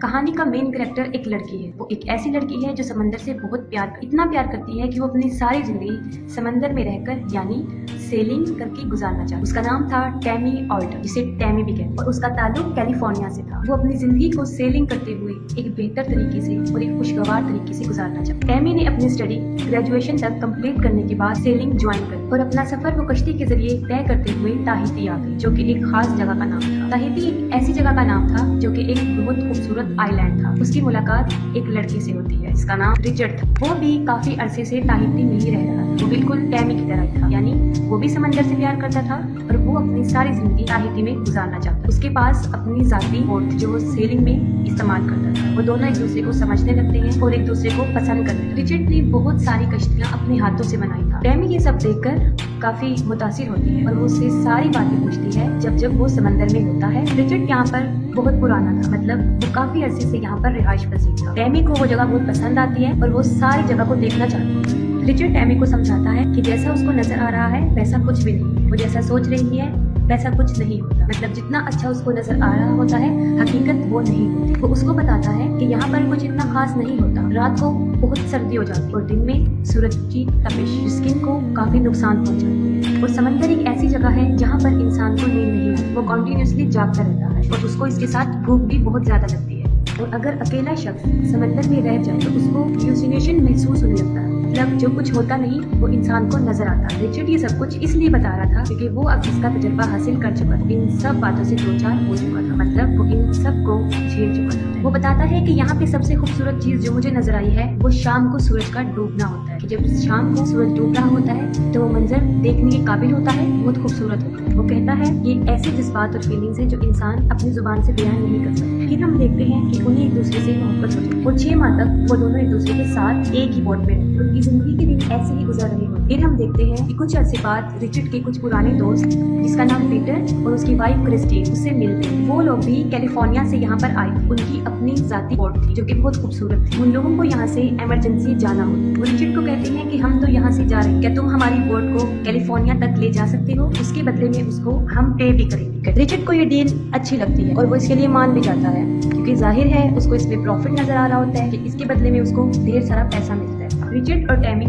कहानी का main character एक लड़की है। वो एक ऐसी लड़की है जो समंदर से बहुत इतना प्यार करती है कि वो अपनी सारी जिंदगी समंदर में रहकर यानी सेलिंग करके गुजारना चाहती। उसका नाम था टैमी ऑल्टर, जिसे टैमी भी कहते, और उसका ताल्लुक कैलिफोर्निया से था। वो अपनी जिंदगी को सेलिंग करते हुए एक बेहतर तरीके से और एक खुशगवार तरीके से गुजारना चाहती। टैमी ने अपनी स्टडी ग्रेजुएशन तक कंप्लीट करने के बाद सेलिंग ज्वाइन कर और अपना सफर वो कश्ती के जरिए तय करते हुए ताहिती आ गई, जो कि एक खास जगह का नाम था। ताहिती एक ऐसी जगह का नाम था जो कि एक बहुत खूबसूरत आइलैंड था। उसकी मुलाकात एक लड़के से होती है जिसका नाम रिचर्ड था। वो भी काफी अरसे से ताहिती में ही रह रहा था। वो बिल्कुल टैमी की तरह था, यानी वो भी समंदर से प्यार करता था और वो अपनी सारी जिंदगी ताहिती में गुजारना चाहता। उसके पास अपनी जाती बोट जो वो सेलिंग में इस्तेमाल करता था। वो दोनों एक दूसरे को समझने लगते हैं और एक दूसरे को पसंद करते हैं। रिचर्ड ने बहुत सारी कश्तियाँ अपने हाथों से बनाई था। टैमी ये सब देखकर काफी मुतासिर होती है और वो उससे सारी बातें पूछती है जब वो समंदर में होता है। रिचर्ड यहाँ पर बहुत पुराना था, मतलब वो काफी अरसे से यहाँ पर रिहाइश पसीर था। टैमी को वो जगह बहुत पसंद आती है और वो सारी जगह को देखना चाहती है। रिचर्ड टैमी को समझाता है कि जैसा उसको नजर आ रहा है वैसा कुछ भी नहीं है। वो जैसा सोच रही है वैसा कुछ नहीं होता, मतलब जितना अच्छा उसको नजर आ रहा होता है हकीकत वो नहीं होती। वो उसको बताता है कि यहाँ पर कुछ इतना खास नहीं होता। रात को बहुत सर्दी हो जाती है और दिन में सूरज की तपिश स्किन को काफी नुकसान पहुँचाती है। और समंदर एक ऐसी जगह है जहाँ पर इंसान को नींद नहीं आती। वो कॉन्टिन्यूसली जागता रहता है और उसको इसके साथ भूख भी बहुत ज्यादा लगती है। और अगर अकेला शख्स समंदर में रह जाए तो उसको ह्यूसिनेशन महसूस होने लगता है, मतलब जो कुछ होता नहीं वो इंसान को नजर आता है। रिचर्ड ये सब कुछ इसलिए बता रहा था क्योंकि वो अब इसका तजुर्बा हासिल कर चुका था। इन सब बातों से दो चार हो चुका था, मतलब वो इन सब को झेल चुका था। वो बताता है कि यहाँ पे सबसे खूबसूरत चीज जो मुझे नजर आई है वो शाम को सूरज का डूबना होता है। कि जब शाम को सूरज डूब रहा होता है तो वो मंजर देखने के काबिल होता है, बहुत खूबसूरत होता है। वो कहता है ये ऐसे जज्बात और फीलिंग्स है जो इंसान अपनी जुबान से बयान नहीं कर सकता। फिर हम देखते हैं कि उन्हें एक दूसरे से मोहब्बत होती है और 6 माह तक वो दोनों एक दूसरे के साथ एक ही बोट में रहते। उनकी जिंदगी के दिन ऐसे ही गुजर रहे होते। फिर हम देखते हैं कि कुछ अरसे बाद रिचर्ड के कुछ पुराने दोस्त जिसका नाम पीटर और उसकी वाइफ क्रिस्टी उससे मिलते हैं। वो लोग भी कैलिफोर्निया से यहाँ पर आए। उनकी अपनी जाती बोट थी जो कि बहुत खूबसूरत थी। उन लोगों को यहाँ से इमरजेंसी जाना होता। वो रिचर्ड को कहते हैं कि हम तो यहाँ से जा रहे हैं, क्या तुम हमारी बोट को कैलिफोर्निया तक ले जा सकते हो? उसके बदले में उसको हम पे भी करेंगे। रिचर्ड को ये डील अच्छी लगती है और वो इसके लिए मान भी जाता है क्योंकि जाहिर है उसको इसमें प्रॉफिट नजर आ रहा होता है कि इसके बदले में उसको ढेर सारा पैसा मिलता है। रिचर्ड और टैमी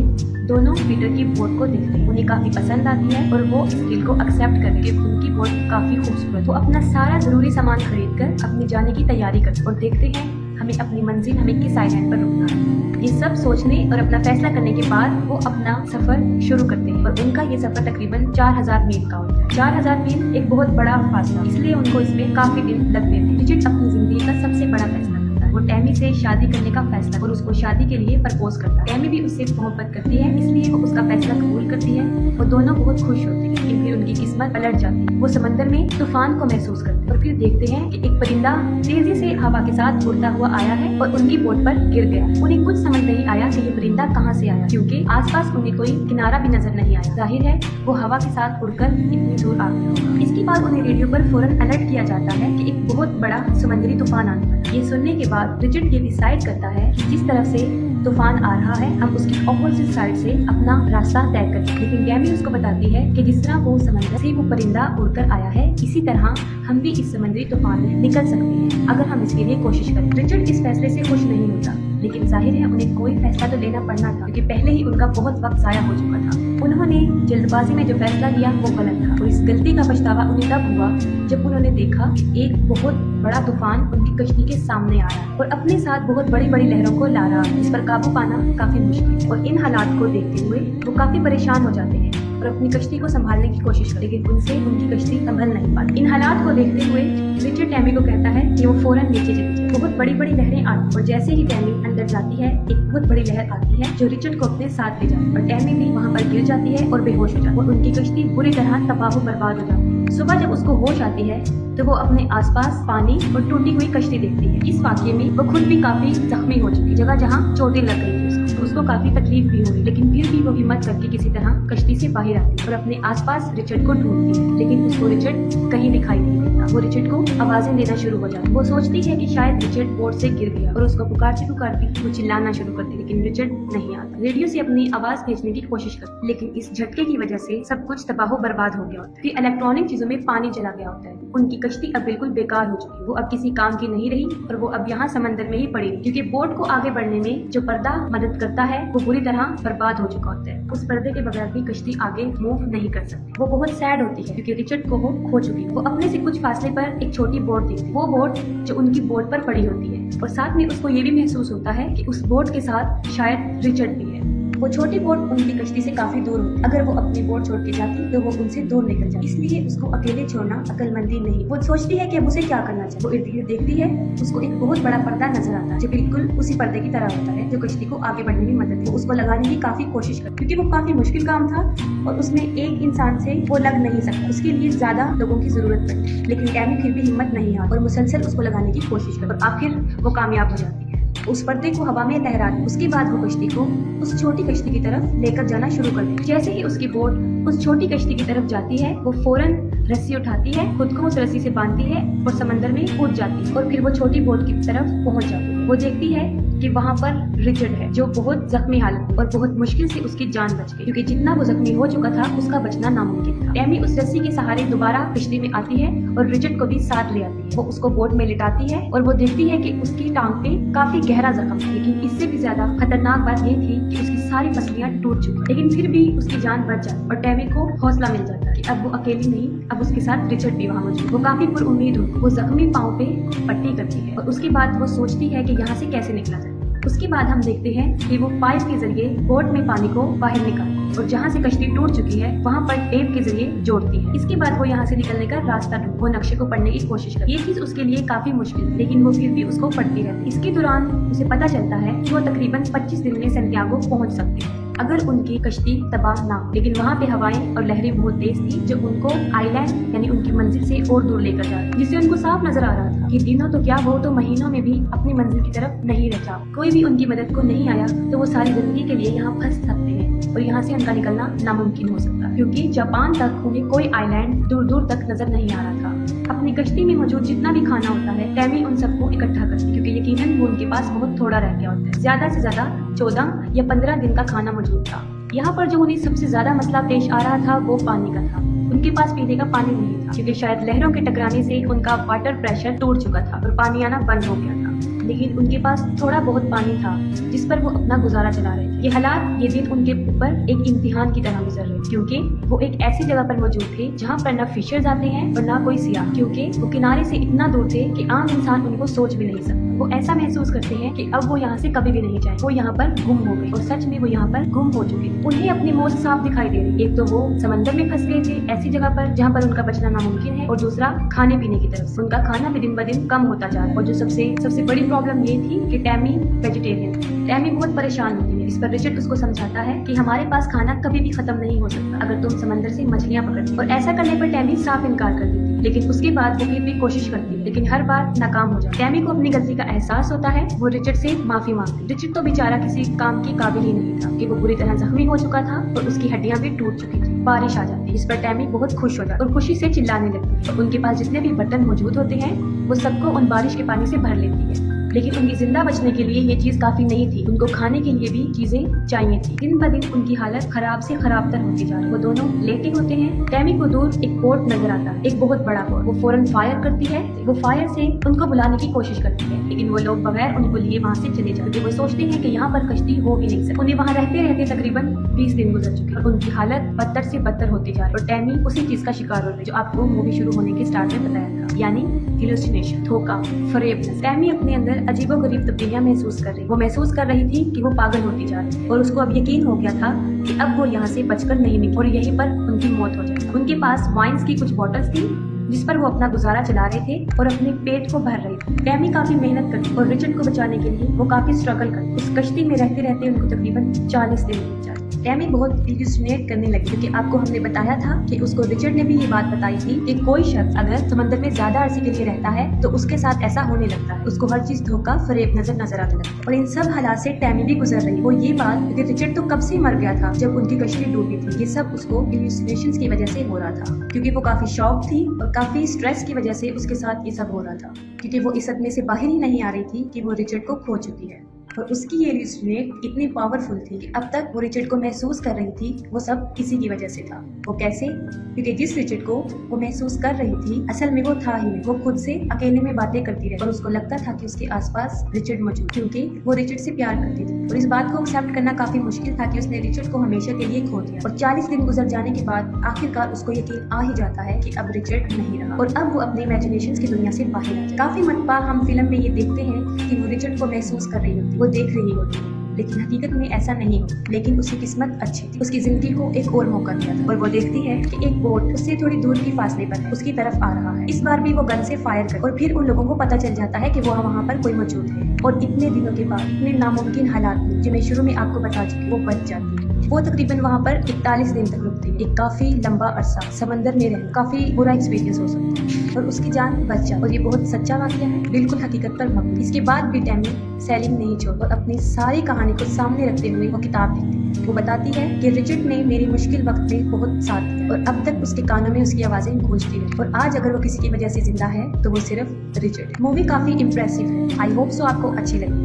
दोनों पीटर की बोट को देखते हैं। उन्हें काफी पसंद आती है और वो इस डील को एक्सेप्ट करके उनकी बोट काफी खूबसूरत। वो अपना सारा जरूरी सामान खरीद कर अपने जाने की तैयारी करते और देखते हैं हमें अपनी मंजिल हमें किस आइलैंड पर रुकना है। ये सब सोचने और अपना फैसला करने के बाद वो अपना सफर शुरू करते हैं और उनका ये सफर तकरीबन 4000 मील का होता है। 4000 मील एक बहुत बड़ा फासला, इसलिए उनको इसमें काफी दिन लगते थे। रिचर्ड अपनी जिंदगी का सबसे बड़ा फैसला करता है। वो टैमी से शादी करने का फैसला और उसको शादी के लिए प्रपोज करता है। टैमी भी उससे मोहब्बत करती है, इसलिए वो उसका फैसला कबूल करती है और दोनों बहुत खुश होते हैं। लेकिन फिर उनकी किस्मत पलट जाती है। वो समंदर में तूफान को महसूस करते हैं और फिर देखते हैं कि एक परिंदा तेजी से हवा के साथ उड़ता हुआ आया है और उनकी बोट पर गिर गया। उन्हें कुछ समझ नहीं आया कि ये परिंदा कहाँ से आया, क्योंकि आसपास उन्हें कोई किनारा भी नजर नहीं आया। जाहिर है वो हवा के साथ उड़कर इतनी दूर आ गया होगा। इसके बाद उन्हें रेडियो पर फौरन अलर्ट किया जाता है कि एक बहुत बड़ा समुद्री तूफान आने वाला है। ये सुनने के बाद रिचर्ड ये डिसाइड करता है कि जिस तरफ से तूफान आ रहा है हम उसकी ऑपोजिट साइड से अपना रास्ता तय करें। लेकिन टैमी उसको बताती है कि जिस तरह वो समंदर से वो परिंदा उड़कर आया है इसी तरह हम भी इस समुद्री तूफान में निकल सकते हैं अगर हम इसके लिए कोशिश करें। रिचर्ड इस फैसले से खुश नहीं होता, लेकिन जाहिर है उन्हें कोई फैसला तो लेना पड़ना था क्योंकि पहले ही उनका बहुत वक्त जाया हो चुका था। उन्होंने जल्दबाजी में जो फैसला लिया वो गलत था और इस गलती का पछतावा उन्हें तब हुआ जब उन्होंने देखा कि एक बहुत बड़ा तूफान उनकी कश्ती के सामने आ रहा है और अपने साथ बहुत बड़ी बड़ी लहरों को ला रहा है, जिस पर काबू पाना काफी मुश्किल है। और इन हालात को देखते हुए वो काफी परेशान हो जाते हैं और अपनी कश्ती को संभालने की कोशिश करते, लेकिन उनसे उनकी कश्ती संभल नहीं पाती। इन हालात को देखते हुए रिचर्ड टैमी को कहता है कि वो फौरन नीचे चली जाए। बहुत बड़ी बड़ी लहरें आती और जैसे ही टैमी अंदर जाती है एक बहुत बड़ी लहर आती है जो रिचर्ड को अपने साथ ले जाती है और टैमी भी वहाँ पर गिर जाती है और बेहोश हो जाती है और उनकी कश्ती पूरी तरह तबाह बर्बाद हो जाती है। सुबह जब उसको होश आती है तो वो अपने आसपास पानी और टूटी हुई कश्ती देखती है। इस वाकये में वो खुद भी काफी जख्मी हो चुकी, जगह जहाँ चोटें लग गई थी उसको काफी तकलीफ भी हुई, लेकिन फिर भी वो हिम्मत करके किसी तरह कश्ती से बाहर आती है और अपने आसपास रिचर्ड को ढूंढती है, लेकिन उसको रिचर्ड कहीं दिखाई नहीं देता। वो रिचर्ड को आवाजें देना शुरू हो जाती है। वो सोचती है कि शायद रिचर्ड बोट से गिर गया और उसको पुकारती पुकारती वो चिल्लाना शुरू करती, लेकिन रिचर्ड नहीं आता। रेडियो से अपनी आवाज भेजने की कोशिश करती, लेकिन इस झटके की वजह से सब कुछ तबाह बर्बाद हो गया होता है। फिर इलेक्ट्रॉनिक चीजों में पानी चला गया होता है उनकी कश्ती अब बिल्कुल बेकार हो चुकी। वो अब किसी काम की नहीं रही और वो अब यहाँ समंदर में ही पड़ी, क्योंकि बोट को आगे बढ़ने में जो पर्दा मदद करता है वो बुरी तरह बर्बाद हो चुका होता है। उस पर्दे के बगैर भी कश्ती आगे मूव नहीं कर सकती। वो बहुत सैड होती है क्योंकि रिचर्ड को वो खो चुकी। वो अपने से कुछ फासले पर एक छोटी बोट देखती है, वो बोट जो उनकी बोट पर पड़ी होती है, और साथ में उसको ये भी महसूस होता है कि उस बोट के साथ शायद रिचर्ड भी है। वो छोटी बोट उनकी कश्ती से काफी दूर होती। अगर वो अपनी बोट छोड़ के जाती तो वो उनसे दूर निकल जाती, इसलिए उसको अकेले छोड़ना अक्लमंदी नहीं। वो सोचती है कि अब उसे क्या करना चाहिए। वो इर्द गिर्द देखती है, उसको एक बहुत बड़ा पर्दा नजर आता है जो बिल्कुल उसी पर्दे की तरह होता है जो कश्ती को आगे बढ़ने में मदद है। उसको लगाने की काफी कोशिश करती, क्योंकि वो काफी मुश्किल काम था और उसमें एक इंसान से वो लग नहीं सकता, उसके लिए ज्यादा लोगों की जरूरत पड़ती। लेकिन टैमी फिर भी हिम्मत नहीं हारी और मुसलसल उसको लगाने की कोशिश करती और आखिर वो कामयाब हो जाती है। उस पर्दे को हवा में लहराती। उसके बाद वो कश्ती को उस छोटी कश्ती की तरफ लेकर जाना शुरू कर देती। जैसे ही उसकी बोट उस छोटी कश्ती की तरफ जाती है, वो फौरन रस्सी उठाती है, खुद को उस रस्सी से बांधती है और समंदर में कूद जाती है और फिर वो छोटी बोट की तरफ पहुंच जाती है। वो देखती है कि वहाँ पर रिचर्ड है जो बहुत जख्मी हालत और बहुत मुश्किल से उसकी जान बच गई, क्योंकि जितना वो जख्मी हो चुका था उसका बचना नामुमकिन था। टैमी उस रस्सी के सहारे दोबारा कश्ती में आती है और रिचर्ड को भी साथ ले आती है। वो उसको बोट में लिटाती है और वो देखती है कि उसकी टांग पे काफी गहरा जख्म है, लेकिन इससे भी ज्यादा खतरनाक बात ये थी कि उसकी सारी पसलियां टूट चुकी, लेकिन फिर भी उसकी जान बच जाती और टैमी को हौसला मिल जाता है कि अब वो अकेली नहीं, अब उसके साथ रिचर्ड भी वहाँ मौजूद। वो काफी पुरउम्मीद होती है। वो जख्मी पाँव पे पट्टी करती है और उसके बाद वो सोचती है कि यहाँ से कैसे निकला जाए। उसके बाद हम देखते हैं कि वो पाइप के जरिए बोट में पानी को बाहर निकालती और जहाँ से कश्ती टूट चुकी है वहाँ पर टेप के जरिए जोड़ती है। इसके बाद वो यहाँ से निकलने का रास्ता ढूंढती, वो नक्शे को पढ़ने की कोशिश करती है। ये चीज उसके लिए काफी मुश्किल है, लेकिन वो फिर भी उसको पढ़ती रहती है। इसके दौरान उसे पता चलता है कि वो तकरीबन 25 दिन में सैंटियागो पहुँच सकती है अगर उनकी कश्ती तबाह ना हो। लेकिन वहाँ पे हवाएं और लहरें बहुत तेज थी जो उनको आइलैंड यानी उनकी मंजिल से और दूर लेकर जा रही, जिससे उनको साफ नजर आ रहा था कि दिनों तो क्या, वो तो महीनों में भी अपनी मंजिल की तरफ नहीं रचा। कोई भी उनकी मदद को नहीं आया तो वो सारी जिंदगी के लिए यहाँ फंस सकते हैं और यहाँ से उनका निकलना नामुमकिन हो सकता, क्योंकि जापान तक उन्हें कोई आइलैंड दूर दूर तक नजर नहीं आ रहा था। अपनी कश्ती में मौजूद जितना भी खाना होता है टैमी उन सबको इकट्ठा करती, क्योंकि यकीनन वो उनके पास बहुत थोड़ा रह गया होता है। ज्यादा से ज्यादा 14 या 15 दिन का खाना मौजूद था। यहाँ पर जो उन्हें सबसे ज्यादा मसला पेश आ रहा था वो पानी का था। उनके पास पीने का पानी नहीं था, क्योंकि शायद लहरों के टकराने से उनका वाटर प्रेशर टूट चुका था और पानी आना बंद हो गया था। लेकिन उनके पास थोड़ा बहुत पानी था जिस पर वो अपना गुजारा चला रहे थे। ये हालात, ये दिन उनके ऊपर एक इम्तिहान की तरह गुजर रहे, क्योंकि वो एक ऐसी जगह पर मौजूद थे जहाँ पर न फिशर्स आते हैं और न कोई सियाह, क्योंकि वो किनारे से इतना दूर थे कि आम इंसान उनको सोच भी नहीं सकता। वो ऐसा महसूस करते हैं कि अब वो यहाँ से कभी भी नहीं जाए। वो यहाँ पर गुम हो गए और सच में वो यहाँ पर गुम हो चुके थे। उन्हें अपनी मौत साफ दिखाई दे रही। एक तो वो समंदर में फंस गए थे ऐसी जगह पर जहाँ पर उनका बचना नामुमकिन है, और दूसरा खाने पीने की तरफ उनका खाना भी दिन ब दिन कम होता जा रहा है। और जो सबसे बड़ी प्रॉब्लम ये थी कि टैमी वेजिटेरियन। टैमी बहुत परेशान होती है। इस पर रिचर्ड उसको समझाता है कि हमारे पास खाना कभी भी खत्म नहीं हो सकता अगर तुम समंदर से मछलियाँ पकड़ती, और ऐसा करने पर टैमी साफ इनकार कर देती, लेकिन उसके बाद वो फिर भी कोशिश करती है, लेकिन हर बार नाकाम हो जाती। टैमी को अपनी गलती का एहसास होता है। वो रिचर्ड से माफी मांगती। रिचर्ड तो बेचारा किसी काम के काबिल ही नहीं था कि वो पूरी तरह जख्मी हो चुका था और उसकी हड्डियां भी टूट चुकी थी। बारिश आ जाती है, इस पर टैमी बहुत खुश हो जाती और खुशी से चिल्लाने लगती है। उनके पास जितने भी बर्तन मौजूद होते हैं वो सबको उन बारिश के पानी से भर लेती है। लेकिन उनकी जिंदा बचने के लिए ये चीज काफी नहीं थी, उनको खाने के लिए भी चीजें चाहिए थी। दिन ब दिन उनकी हालत खराब से खराब तर होती जा रही। वो दोनों लेटे होते हैं। टैमी को दूर एक बोट नजर आता है, एक बहुत बड़ा बोट। वो फौरन फायर करती है। वो फायर से उनको बुलाने की कोशिश करती है, लेकिन वो लोग बगैर उनको लिए वहाँ से चले जाते। वो सोचते हैं कि यहाँ पर कश्ती हो ही नहीं सकती। उन्हें वहाँ रहते रहते तकरीबन 20 दिन गुजर चुके और उनकी हालत बदतर से बदतर होती जा रही। और टैमी उसी चीज का शिकार हो रही जो आपको मूवी शुरू होने के स्टार्ट में बताया था, यानी हेलुसिनेशन, धोखा, फरेबनेस। टैमी अपने अंदर अजीबोगरीब तब्दीलियां महसूस कर रही। वो महसूस कर रही थी कि वो पागल होती जा रही और उसको अब यकीन हो गया था कि अब वो यहाँ से बचकर नहीं निकली और यहीं पर उनकी मौत हो जाएगी। उनके पास वाइन्स की कुछ बॉटल्स थी जिस पर वो अपना गुजारा चला रहे थे और अपने पेट को भर रहे थे। टैमी काफी मेहनत करती और रिचर्ड को बचाने के लिए वो काफी स्ट्रगल करती। उस कश्ती में रहते रहते उनको तकरीबन 40 दिन बीत जाते। टैमी बहुत इल्यूसिनेट करने लगी, क्योंकि आपको हमने बताया था कि उसको रिचर्ड ने भी ये बात बताई थी कि कोई शख्स अगर समंदर में ज्यादा अरसे के लिए रहता है तो उसके साथ ऐसा होने लगता है। उसको हर चीज धोखा फरेब नजर आने लगता है। और इन सब हालात से टैमी भी गुजर रही। वो ये बात, क्योंकि रिचर्ड तो कब से मर गया था जब उनकी कश्ती डूबी थी, ये सब उसको इल्यूसिनेशंस की वजह से हो रहा था, क्योंकि वो काफी शॉक थी और काफी स्ट्रेस की वजह से उसके साथ ये सब हो रहा था, क्योंकि वो इस सदमे से बाहर ही नहीं आ रही थी कि वो रिचर्ड को खो चुकी है। और उसकी ये यूनिट इतनी पावरफुल थी कि अब तक वो रिचर्ड को महसूस कर रही थी वो सब इसी की वजह से था। वो कैसे? क्योंकि जिस रिचर्ड को वो महसूस कर रही थी असल में वो था ही नहीं। वो खुद से अकेले में बातें करती रही और उसको लगता था कि उसके आसपास रिचर्ड मौजूद, क्योंकि वो रिचर्ड से प्यार करती थी। और इस बात को एक्सेप्ट करना काफी मुश्किल था कि उसने रिचर्ड को हमेशा के लिए खो दिया। और 40 दिन गुजर जाने के बाद आखिरकार उसको यकीन आ ही जाता है कि अब रिचर्ड नहीं रहा और अब वो अपने इमेजिनेशंस की दुनिया से बाहर आ जाए। काफी मरतबा हम फिल्म में ये देखते हैं कि वो रिचर्ड को महसूस कर रही होती, वो देख रही होती है, लेकिन हकीकत में ऐसा नहीं हो। लेकिन उसकी किस्मत अच्छी थी, उसकी जिंदगी को एक और मौका दिया था और वो देखती है कि एक बोट उससे थोड़ी दूर की फासले पर है, उसकी तरफ आ रहा है। इस बार भी वो गन से फायर कर और फिर उन लोगों को पता चल जाता है कि वो वहाँ पर कोई मौजूद है। और इतने दिनों के बाद इतने नामुमकिन हालात में, जो मैं शुरू में आपको बता चुकी, वो बच जाती है। वो तकरीबन वहाँ पर 41 दिन तक रुकती है। एक काफी लंबा अरसा समंदर में रहना काफी बुरा एक्सपीरियंस हो सकता है और उसकी जान बच जाती है। और ये बहुत सच्चा वाकया है, बिल्कुल हकीकत पर मबनी। इसके बाद भी टैमी सेलिंग नहीं छोड़ और अपनी सारी कहानी को सामने रखते हुए वो किताब लिखती है। वो बताती है कि रिचर्ड ने मेरे मुश्किल वक्त में बहुत साथ दिया और अब तक उसके कानों में उसकी आवाजें गूंजती रही और आज अगर वो किसी की वजह से जिंदा है तो वो सिर्फ रिचर्ड है। मूवी काफी इंप्रेसिव है। आई होप सो आपको अच्छी लगी।